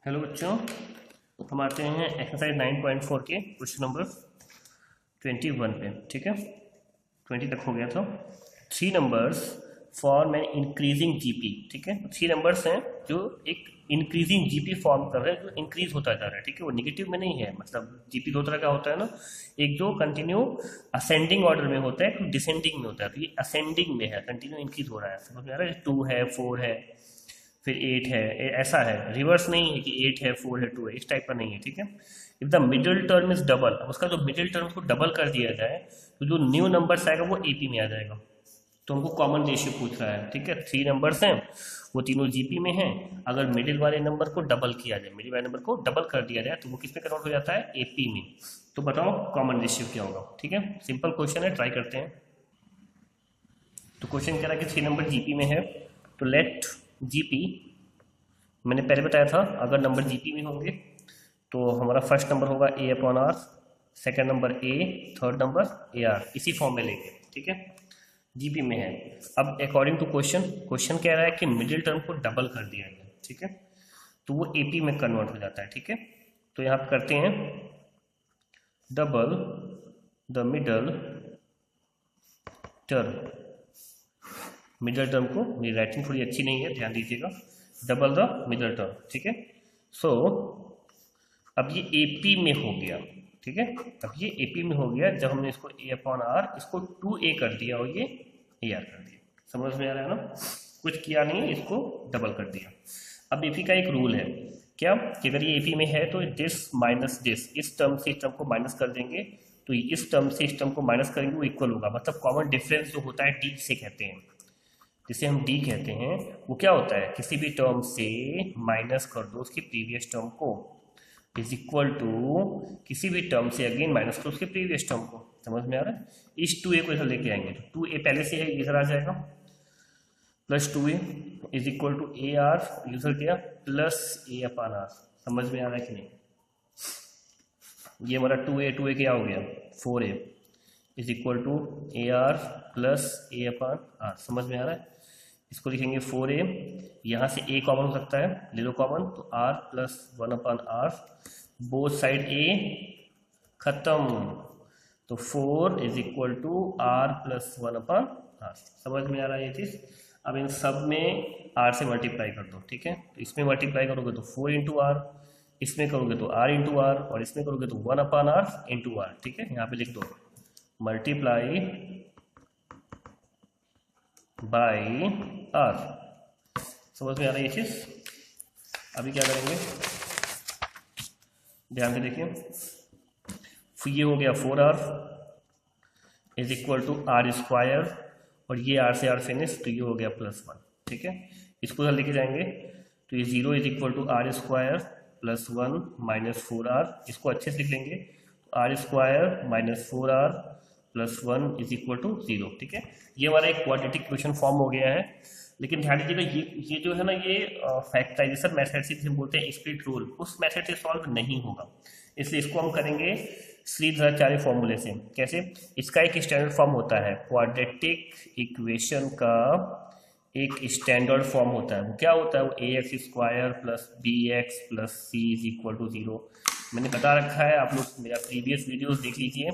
Hello बच्चों, हम आते हैं एक्सरसाइज 9.4 के क्वेश्चन नंबर 21 पे। ठीक है, 20 तक हो गया था। 3 numbers form an increasing GP. ठीक है, 3 नंबर्स हैं जो एक इंक्रीजिंग जीपी फॉर्म कर रहे हैं, जो इंक्रीज होता जा रहा है। ठीक है, वो निगेटिव में नहीं है। मतलब जीपी दो तरह का होता है ना, एक जो कंटिन्यू असेंडिंग ऑर्डर में होता है, एक डिसेंडिंग में होता है। तो ये असेंडिंग में है, कंटिन्यू इंक्रीज हो रहा है। समझ में आ रहा है? 2 है, 4 है, फिर 8 है, ऐसा है। रिवर्स नहीं है कि 8 है 4 है 2 है, इस टाइप का नहीं है। ठीक है, if the middle term is double, अब उसका जो मिडिल टर्म को डबल कर दिया जाए तो जो न्यू नंबर्स आएगा वो एपी में आ जाएगा। तो हमको कॉमन रेशियो पूछ रहा है। ठीक है, 3 नंबर्स हैं, वो तीनों जीपी में हैं। अगर मिडिल वाले नंबर को डबल किया जाए, मिडिल वाले नंबर को डबल कर दिया जाए तो वो किस में कन्वर्ट हो जाता है? एपी में। तो बताओ कॉमन रेशियो क्या होगा? ठीक है, सिंपल क्वेश्चन है, ट्राई करते हैं। तो क्वेश्चन कह रहा है कि 3 नंबर जीपी में है, तो लेट जीपी, मैंने पहले बताया था अगर नंबर जीपी में होंगे तो हमारा फर्स्ट नंबर होगा a upon r, second number a, third number a r, इसी फॉर्म में लेंगे। ठीक है, जीपी में है। अब अकॉर्डिंग टू क्वेश्चन, क्वेश्चन कह रहा है कि मिडिल टर्म को डबल कर दिया गया। ठीक है, तो वो एपी में कन्वर्ट हो जाता है। ठीक है, तो यहाँ पे करते हैं double the middle term. Middle term को, मेरी राइटिंग थोड़ी अच्छी नहीं है, ध्यान दीजिएगा। Double the middle term. ठीक है, सो अब ये एपी में हो गया। ठीक है, अब ये एपी में हो गया जब हमने इसको ए अपॉन आर, इसको 2a कर दिया और ये ए आर कर दिया। समझ में आ रहा है ना? कुछ किया नहीं, इसको डबल कर दिया। अब एपी का एक रूल है क्या, कि अगर ये एपी में है तो दिस माइनस दिस, इस टर्म से इस टर्म को माइनस कर देंगे तो इस टर्म से इस टर्म को माइनस करेंगे, वो इक्वल होगा। मतलब कॉमन डिफरेंस जो होता है डी से कहते हैं, जिसे हम डी कहते हैं, वो क्या होता है? किसी भी टर्म से माइनस कर दो उसकी प्रीवियस टर्म को, इज इक्वल टू किसी भी टर्म से अगेन माइनस करो उसके प्रीवियस टर्म को। समझ में आ रहा है? इस 2a को इधर लेके आएंगे तो 2a पहले से है, इधर आ जाएगा, plus 2a is equal to A R, यूजर किया प्लस ए अपान आर। समझ में आ रहा है कि नहीं? ये हमारा 2a क्या हो गया? 4a is equal to A R plus A upon R. समझ में आ रहा है? इसको लिखेंगे 4a, यहाँ से a कॉमन हो सकता है, ले लो कॉमन, तो r plus 1 upon R, both side a खत्म, तो 4 is equal to r plus 1 upon R. समझ में आ रहा है ये चीज़? अब इन सब में r से मल्टीप्लाई कर दो। ठीक है, तो इसमें मल्टीप्लाई करोगे तो 4 इंटू आर, इसमें करोगे तो r इंटू आर, और इसमें करोगे तो 1 अपान आर इंटू आर। ठीक है, यहाँ पे लिख दो मल्टीप्लाई बाई आर। समझ में आ रहा है ये चीज? अभी क्या करेंगे, ध्यान से देखिए। ये हो गया 4r is equal to R square, और ये r से r फिनिश, तो ये हो गया प्लस 1। ठीक है, इसको इधर लेके जाएंगे तो ये 0 is equal to R square plus 1 minus 4r। इसको अच्छे से लिख लेंगे, तो R square minus 4r plus 1 is equal to 0। ठीक है, ये हमारा एक क्वाड्रेटिक इक्वेशन फॉर्म हो गया है। लेकिन ध्यान दीजिएगा, ये जो है ना, ये फैक्टराइजेशन मेथड से बोलते हैं स्प्लिट रूल, उस मेथड से सॉल्व नहीं होगा। इसलिए इसको हम करेंगे श्रीधराचार्य फॉर्मूले से। कैसे? इसका एक स्टैंडर्ड फॉर्म होता है, क्वाड्रेटिक इक्वेशन का एक स्टैंडर्ड फॉर्म होता है। वो क्या होता है? वो a x square plus b x plus c is equal to 0। मैंने बता रखा है, आप लोग मेरा प्रीवियस वीडियोस देख लीजिए,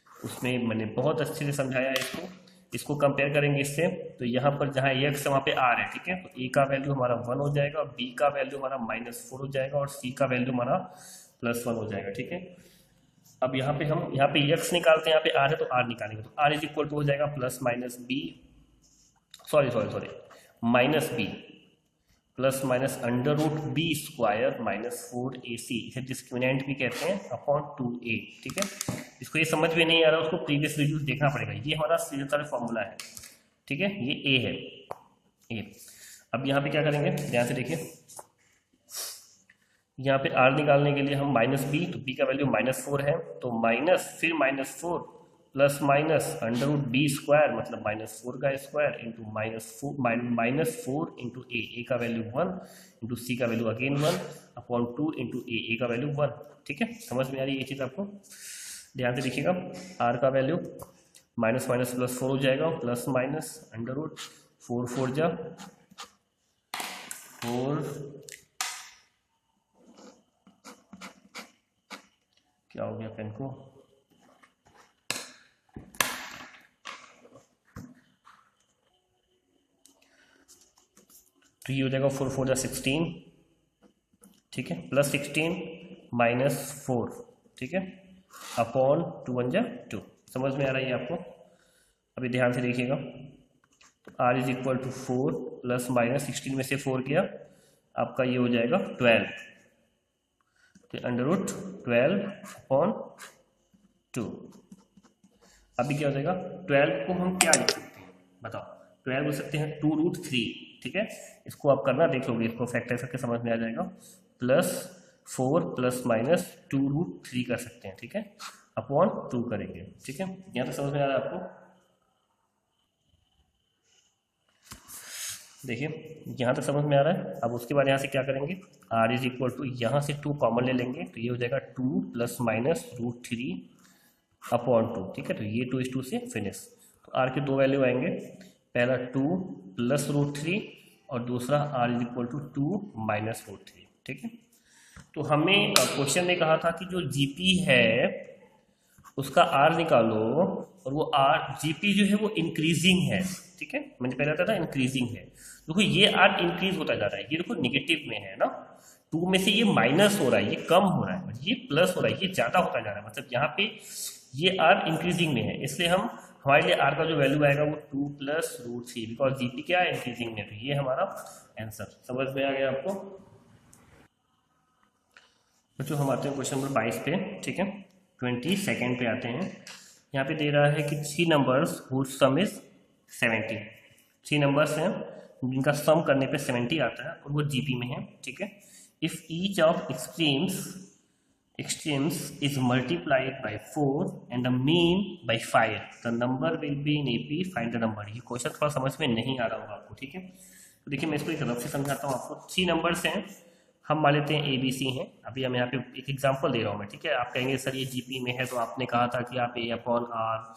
उसमें मैंने बहुत अच्छे से समझाया इसको। इसको कंपेयर करेंगे इससे, तो यहाँ पर जहाँ एक्स है वहाँ पे आर है। ठीक है, तो ए का वैल्यू हमारा 1 हो जाएगा, बी का वैल्यू हमारा -4 हो जाएगा, और सी का वैल्यू हमारा +1 हो जाएगा। ठीक है, अब यहाँ पे हम यहाँ पे एक्स निकालते हैं, यहाँ पे आर है तो आर निकालेंगे, तो आर इज इक्वल टू हो जाएगा plus minus B, sorry minus B plus minus under root B square minus 4ac, इसे डिस्क्रिमिनेंट भी कहते हैं, अपॉन 2a। ठीक है, इसको ये समझ में नहीं आ रहा, उसको प्रीवियस वीडियो देखना पड़ेगा। ये हमारा सीधा फॉर्मूला है। ठीक है, ये a है, a। अब यहाँ पे क्या करेंगे, ध्यान से देखिए। यहाँ पे r निकालने के लिए हम माइनस बी, तो b का वैल्यू -4 है, तो माइनस फिर -4 plus minus under root B square, मतलब -4 का स्क्वायर इंटू -4 इंटू ए का वैल्यू 1 इंटू सी का वैल्यू अगेन 1 अपॉन 2 इंटू ए का वैल्यू 1। ठीक है, समझ में आ रही है ये चीज़ आपको? ध्यान से देखिएगा, r का वैल्यू माइनस माइनस प्लस 4 हो जाएगा, प्लस माइनस अंडर रूट 4 4 जा 4 क्या हो गया पेन को, तो ये हो जाएगा 4 4 16, ठीक है, प्लस 16 माइनस 4, ठीक है, अपॉन 2 1 2। समझ में आ रहा है आपको? अभी ध्यान से देखिएगा, तो r is equal to 4 plus minus 16 में से 4 किया, आपका ये हो जाएगा 12, तो अंडर रूट 12 अपॉन 2। अभी क्या हो जाएगा, 12 को हम क्या लिख सकते हैं बताओ? 12 बोल सकते हैं 2√3, ठीक है, इसको आप करना देख लोगे, इसको फैक्टर करके समझ में आ जाएगा, प्लस 4 प्लस माइनस 2√3 कर सकते हैं, ठीक है, अपॉन 2 करेंगे, ठीक है, यहाँ तक समझ में आ रहा है आपको? देखिए यहाँ तक समझ में आ रहा है। अब उसके बाद यहाँ से क्या करेंगे, r इज इक्वल टू, यहाँ से 2 कॉमन ले लेंगे, तो ये हो जाएगा 2 प्लस माइनस √3 अपॉन 2, ठीक है, तो ये 2 इस 2 से फिनिश। तो r के दो वैल्यू आएंगे, पहला 2 प्लस √3 और दूसरा r is equal to 2 minus √3, ठीक है। तो हमें क्वेश्चन ने कहा था कि जो जीपी है उसका r निकालो, और वो जीपी जो है वो इंक्रीजिंग है, ठीक है, मैंने पहले बताया था इंक्रीजिंग है। देखो ये r इंक्रीज होता जा रहा है, ये देखो निगेटिव में है ना, 2 में से ये माइनस हो रहा है, ये कम हो रहा है, और ये प्लस हो रहा है, ये ज्यादा होता जा रहा है, मतलब यहाँ पे ये r इंक्रीजिंग में है, इसलिए हम हमारे लिए r का जो वैल्यू आएगा वो 2 प्लस √3, बिकॉज जीपी क्या है, इंक्रीजिंग में, तो ये हमारा आंसर। समझ में आ गया आपको? बच्चों हम आते हैं क्वेश्चन नंबर 22 पे, ठीक है, 22nd पे आते हैं। यहाँ पे दे रहा है कि 3 numbers whose sum is 70, 3 numbers हैं जिनका सम करने पे 70 आता है और वो जीपी में है, ठीक है। If each of extremes is multiplied by 4 and the mean by 5, the number will be in AP, find the number। ये क्वेश्चन थोड़ा समझ में नहीं आ रहा होगा आपको, ठीक है, तो देखिए मैं इसको एक तरफ से समझाता हूँ आपको। 3 नंबर्स हैं, हम मान लेते हैं ABC हैं, अभी हम यहाँ पे एक एग्जांपल दे रहा हूँ मैं, ठीक है। आप कहेंगे सर ये जीपी में है, तो आपने कहा था कि आप A/R,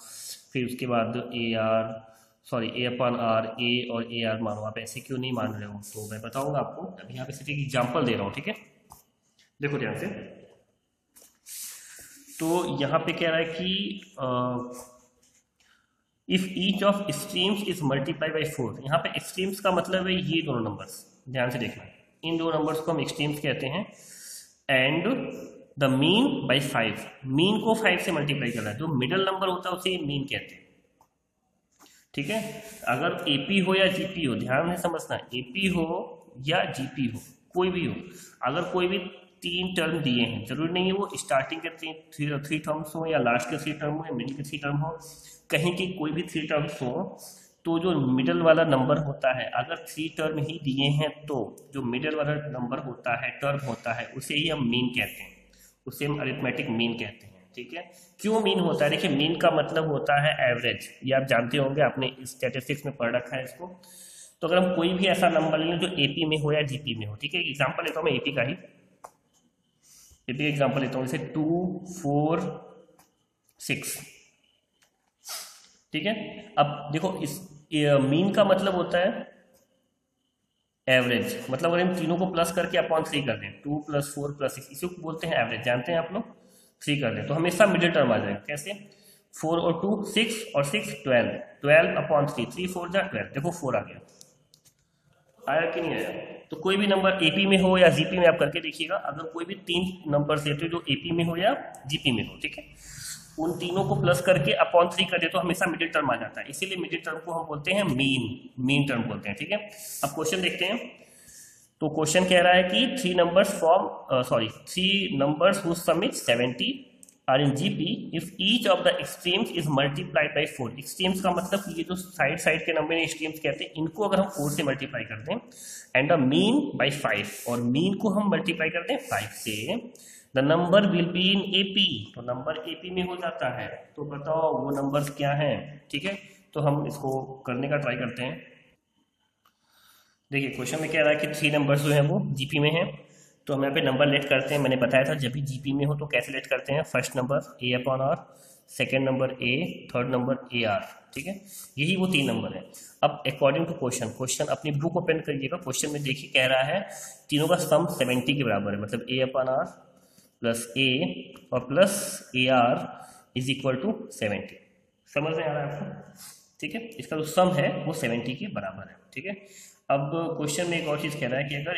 फिर उसके बाद A/R A और AR मानो, आप ऐसे क्यों नहीं मान रहे हो? तो मैं बताऊंगा आपको, अभी यहाँ पे सिर्फ एक एग्जांपल दे रहा हूँ, ठीक है, देखो ध्यान से। तो यहाँ पे कह रहा है कि if each of extremes is multiply by 4, यहाँ पे एक्सट्रीम्स का मतलब है ये दोनों नंबर्स, ध्यान से देखना, इन दो नंबर्स को हम एक्सट्रीम्स कहते हैं, and the mean by 5, mean को 5 से मल्टीप्लाई करना है, जो मिडल नंबर होता है उसे मीन कहते हैं, ठीक है। अगर एपी हो या जीपी हो, ध्यान से समझना, एपी हो या जीपी हो, कोई भी हो, अगर कोई भी 3 टर्म दिए हैं, जरूरी नहीं है वो स्टार्टिंग के 3 टर्म्स हो या लास्ट के 3 टर्म हो या मिडिल के 3 टर्म हो, कहीं की कोई भी 3 टर्म्स हो, तो जो मिडल वाला नंबर होता है, अगर 3 टर्म ही दिए हैं तो जो मिडल वाला नंबर होता है, टर्म होता है, उसे ही हम मीन कहते हैं, उसे हम अरिथमेटिक मीन कहते हैं, ठीक है। क्यों मीन होता है? देखिए मीन का मतलब होता है एवरेज, ये आप जानते होंगे, आपने स्टैटिस्टिक्स में पढ़ रखा है इसको। तो अगर हम कोई भी ऐसा नंबर लें जो एपी में हो या जीपी में हो, ठीक है, एग्जाम्पल लेता हूँ मैं एपी का ही, एपी एग्जाम्पल लेता हूँ, जैसे 2 4 6, ठीक है। अब देखो इस मीन का मतलब होता है एवरेज, मतलब अगर हम तीनों को प्लस करके अपॉन 3 कर दें, 2 + 4 + 6, इसी को बोलते हैं एवरेज, जानते हैं आप लोग। 3 कर दें तो हमेशा मिडिल टर्म आ जाएगा, कैसे? 4 और 2 6 और 6 12, 12 अपॉन 3, 3 4 जा 12, देखो 4 आ गया, आया कि नहीं आया? तो कोई भी नंबर एपी में हो या जीपी में आप करके देखिएगा, अगर कोई भी 3 नंबर लेते हो जो एपी में हो या जीपी में हो, ठीक है, उन तीनों को प्लस करके अपॉन 3 कर दे तो हमेशा मिडिल टर्म आ जाता है, इसीलिए मिडिल टर्म को हम बोलते हैं मीन टर्म बोलते हैं, ठीक है। अब क्वेश्चन देखते हैं। तो क्वेश्चन कह रहा है कि 3 numbers whose sum is 70 are in GP if each of the extremes is multiplied by 4। Extremes का मतलब ये जो साइड के नंबर एक्सट्रीम्स कहते हैं, इनको अगर हम 4 से मल्टीप्लाई कर दें, एंड द मीन बाई 5, और मीन को हम मल्टीप्लाई कर दें 5 से, the number will be in AP, तो नंबर एपी में हो जाता है। तो बताओ वो नंबर्स क्या हैं, ठीक है। तो हम इसको करने का ट्राई करते हैं। देखिए क्वेश्चन में कह रहा है कि 3 नंबर्स जो हैं वो जीपी में हैं, तो हम यहाँ पे नंबर लेट करते हैं। मैंने बताया था जब भी जीपी में हो तो कैसे लेट करते हैं, first number A/R, second number A, third number AR, ठीक है, यही वो 3 नंबर है। अब अकॉर्डिंग टू क्वेश्चन अपनी बुक ओपन करिएगा, क्वेश्चन में देखिए कह रहा है तीनों का सम 70 के बराबर है, मतलब A/R प्लस ए और plus A R is equal to 70। समझ में आ रहा है आपको? ठीक है, इसका जो सम है वो 70 के बराबर है। ठीक है, अब क्वेश्चन में एक और चीज़ कह रहा है कि अगर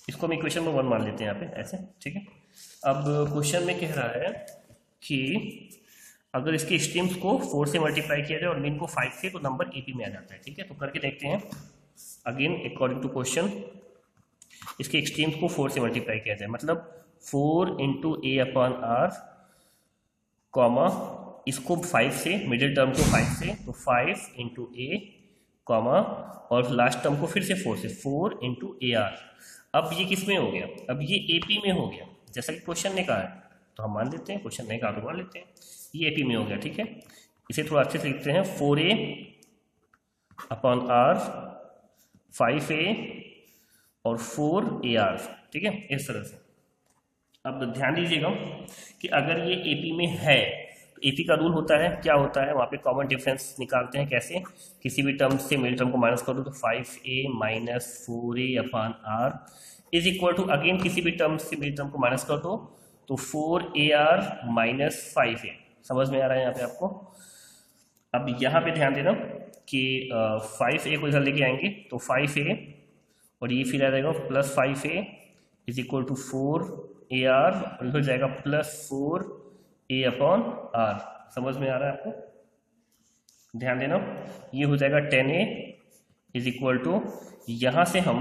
इसको हम इक्वेशन में 1 मान लेते हैं यहाँ पे ऐसे। ठीक है, अब क्वेश्चन में कह रहा है कि अगर इसके स्ट्रीम्स को 4 से मल्टीप्लाई किया जाए और मीन को 5 से, तो नंबर एपी में आ जाता है। ठीक है, तो करके देखते हैं। अगेन अकॉर्डिंग टू क्वेश्चन, इसके एक्सट्रीम्स को 4 से मल्टीप्लाई किया जाए, मतलब 4 into A upon R, comma इसको 5 से, मिडिल टर्म को 5 से, तो 5 इंटू ए, कॉमा और लास्ट टर्म को फिर से 4 से, 4 इंटू ए आर। अब ये किस में हो गया? अब ये एपी में हो गया, जैसा कि क्वेश्चन ने कहा है, तो हम मान लेते हैं। क्वेश्चन नहीं कहा तो मान लेते हैं, ये एपी में हो गया। ठीक है, इसे थोड़ा अच्छे से लिखते हैं, 4a अपॉन आर, 5a और 4ar। ठीक है, इस तरह से। अब ध्यान दीजिएगा कि अगर ये एपी में है तो एपी का रूल होता है, क्या होता है, वहाँ पे कॉमन डिफरेंस निकालते हैं। कैसे? किसी भी टर्म से मिडिल टर्म को माइनस कर दो, तो 5a minus 4a upon R is equal to, again किसी भी टर्म से मिडिल टर्म को माइनस कर दो, तो 4ar माइनस 5a। समझ में आ रहा है यहाँ पे आपको? अब यहाँ पे ध्यान देना कि 5a को इधर लेके आएंगे, तो 5a और ये फिर आ जाएगा plus 5a is equal to 4ar, और इधर जाएगा प्लस 4a अपॉन आर। समझ में आ रहा है आपको? ध्यान देना, ये हो जाएगा 10a इज इक्वल टू, यहाँ से हम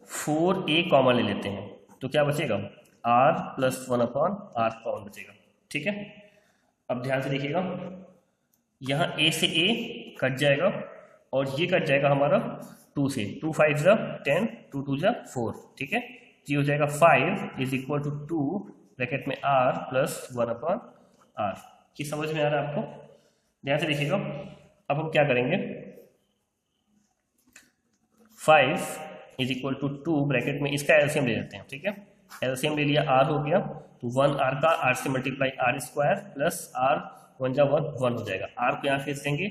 4a कॉमन ले लेते हैं, तो क्या बचेगा? r plus 1 upon R common बचेगा। ठीक है, अब ध्यान से देखिएगा, यहाँ a से a कट जाएगा और ये कट जाएगा हमारा 2 से, 2 5 जा 10, 2 2 जा 4। ठीक है, ये हो जाएगा 5 इज इक्वल टू 2 ब्रैकेट में r प्लस 1 अपॉन आर। ये समझ में आ रहा है आपको? ध्यान से देखिएगा। अब हम क्या करेंगे, 5 इज इक्वल टू 2 ब्रैकेट में इसका एलसीएम ले लेते हैं। ठीक है, एलसीएम ले लिया, r हो गया, तो 1r का r से multiply r square plus r 1 जा 1 1 हो जाएगा। r को यहाँ फेंक देंगे,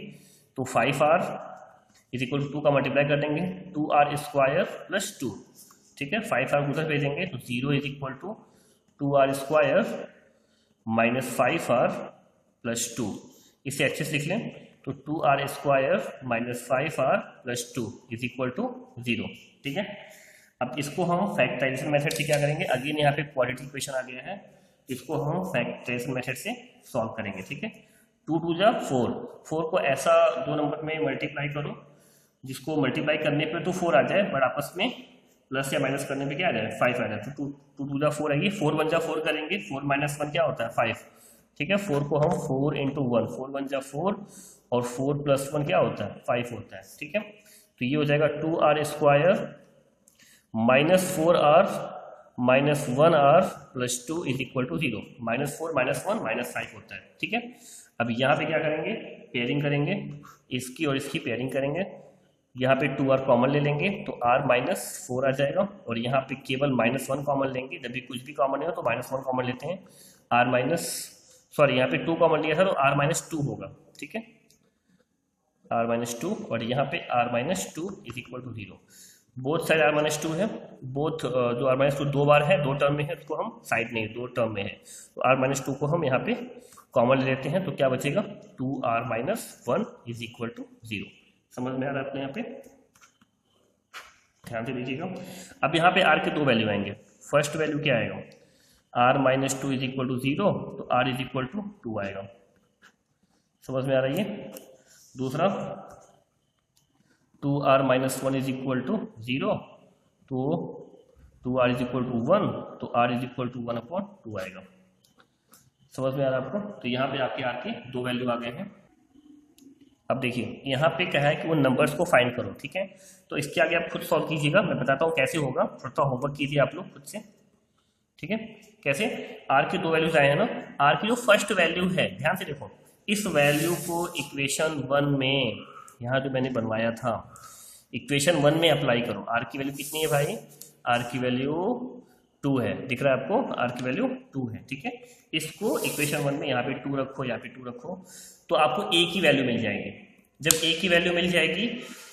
तो 5r इज इक्वल टू 2 का मल्टीप्लाई कर देंगे, 2r स्क्वायर प्लस 2। ठीक है, 5r उधर भेजेंगे, तो 0 is equal to 2r square minus 5r plus 2। इसे अच्छे से लिख लें, तो 2r square minus 5r plus 2 is equal to 0। ठीक है, अब इसको हम फैक्टराइजेशन मेथड से क्या करेंगे, अगेन यहाँ पे क्वाड्रेटिक इक्वेशन आ गया है, इसको हम फैक्टराइजेशन मेथड से सॉल्व करेंगे। ठीक है, 2 2 जा 4, 4 को ऐसा 2 नंबर में मल्टीप्लाई करो जिसको मल्टीप्लाई करने पे तो 4 आ जाए, बट आपस में प्लस या माइनस करने पे क्या आ जाए, 5 आ जाए। तो 2 2 जा 4 आएगी, 4 1 जा 4 करेंगे, 4 माइनस 1 क्या होता है, 5। ठीक है, 4 को हम 4 इंटू 1, 4 1 जा 4 और 4 प्लस 1 क्या होता है, 5 होता है। ठीक है, तो ये हो जाएगा 2r square minus 4r minus 1r plus 2 is equal to 0। Minus 4 minus 1 minus 5 होता है। ठीक है, अब यहाँ पे क्या करेंगे, पेयरिंग करेंगे, इसकी और इसकी पेयरिंग करेंगे। यहाँ पे 2r कॉमन ले लेंगे, तो r माइनस 4 आ जाएगा, और यहाँ पे केवल माइनस 1 कॉमन लेंगे। जब भी कुछ भी कॉमन है तो माइनस 1 कॉमन लेते हैं। r माइनस, सॉरी यहाँ पे 2 कॉमन लिया था, तो r माइनस 2 होगा। ठीक है, r माइनस 2, और यहाँ पे r minus 2 is equal to 0। Both side r minus 2 है, बोथ जो r माइनस 2 2 बार है, 2 टर्म में है, उसको हम साइड नहीं 2 टर्म में है, तो r माइनस 2 को हम यहाँ पे कॉमन ले लेते हैं, तो क्या बचेगा, 2r minus 1 is equal to 0। समझ में आ रहा है अपने यहाँ पे? ध्यान से देखिएगा। अब यहाँ पे r के 2 वैल्यू आएंगे। फर्स्ट वैल्यू क्या आएगा, r minus 2 is equal to 0, तो r इज इक्वल टू 2 आएगा। समझ में आ रही है? दूसरा 2r minus 1 is equal to 0, तो 2r इज इक्वल टू 1, तो r is equal to 1 upon 2 आएगा। समझ में आ रहा है आपको? तो यहाँ पे आपके r के 2 वैल्यू आ गए हैं। अब देखिए यहाँ पे क्या है कि वो नंबर्स को फाइंड करो। ठीक है, तो इसके आगे आप खुद सॉल्व कीजिएगा, मैं बताता हूँ कैसे होगा, थोड़ा होमवर्क कीजिए आप लोग खुद से। ठीक है, कैसे, r के 2 वैल्यूज आए हैं ना, r की जो फर्स्ट वैल्यू है, ध्यान से देखो, इस वैल्यू को इक्वेशन 1 में, यहाँ जो मैंने बनवाया था, इक्वेशन 1 में अप्लाई करो। r की वैल्यू कितनी है भाई, r की वैल्यू 2 है, दिख रहा है आपको, r की वैल्यू 2 है। ठीक है, इसको इक्वेशन 1 में यहाँ पे 2 रखो, यहाँ पे 2 रखो, तो आपको a की वैल्यू मिल जाएगी। जब a की वैल्यू मिल जाएगी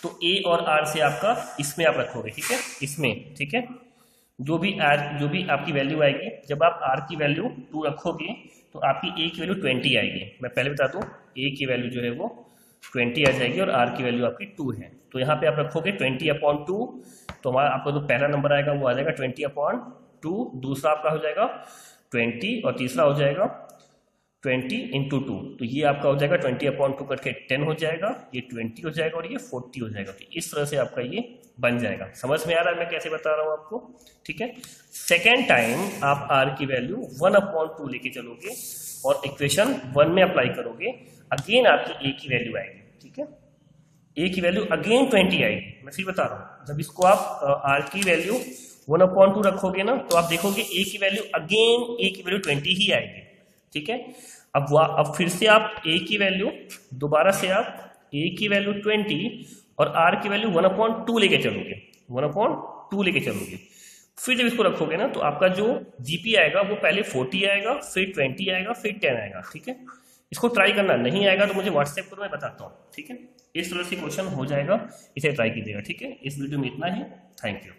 तो a और r से आपका इसमें आप रखोगे। ठीक है, इसमें, ठीक है, जो भी आपकी वैल्यू आएगी, जब आप r की वैल्यू 2 रखोगे तो आपकी a की वैल्यू 20 आएगी। मैं पहले बता दूं, a की वैल्यू जो है वो 20 आ जाएगी और r की वैल्यू आपकी 2 है। तो यहाँ पे आप रखोगे 20/2, तो हमारा आपका जो पहला नंबर आएगा वो आ जाएगा 20/2, दूसरा आपका हो जाएगा 20 और तीसरा हो जाएगा 20 × 2। तो ये आपका हो जाएगा 20/2 करके 10 हो जाएगा, ये 20 हो जाएगा और ये 40 हो जाएगा। तो इस तरह से आपका ये बन जाएगा। समझ में आ रहा है मैं कैसे बता रहा हूँ आपको? ठीक है। सेकेंड टाइम आप r की वैल्यू 1/2 लेके चलोगे और इक्वेशन 1 में अप्लाई करोगे, अगेन आपकी a की वैल्यू आएगी। ठीक है, a की वैल्यू अगेन 20 आएगी। मैं फिर बता रहा हूँ, जब इसको आप r की वैल्यू 1/2 रखोगे ना, तो आप देखोगे a की वैल्यू अगेन a की वैल्यू 20 ही आएगी। ठीक है, अब फिर से आप a की वैल्यू दोबारा से आप a की वैल्यू 20 और r की वैल्यू 1/2 लेके चलोगे, 1/2 लेके चलोगे। फिर जब इसको रखोगे ना, तो आपका जो जीपी आएगा वो पहले 40 आएगा, फिर 20 आएगा, फिर 10 आएगा। ठीक है, इसको ट्राई करना, नहीं आएगा तो मुझे व्हाट्सएप करो, मैं बताता हूँ। ठीक है, इस तरह से क्वेश्चन हो जाएगा, इसे ट्राई कीजिएगा। ठीक है, इस वीडियो में इतना ही। Thank you.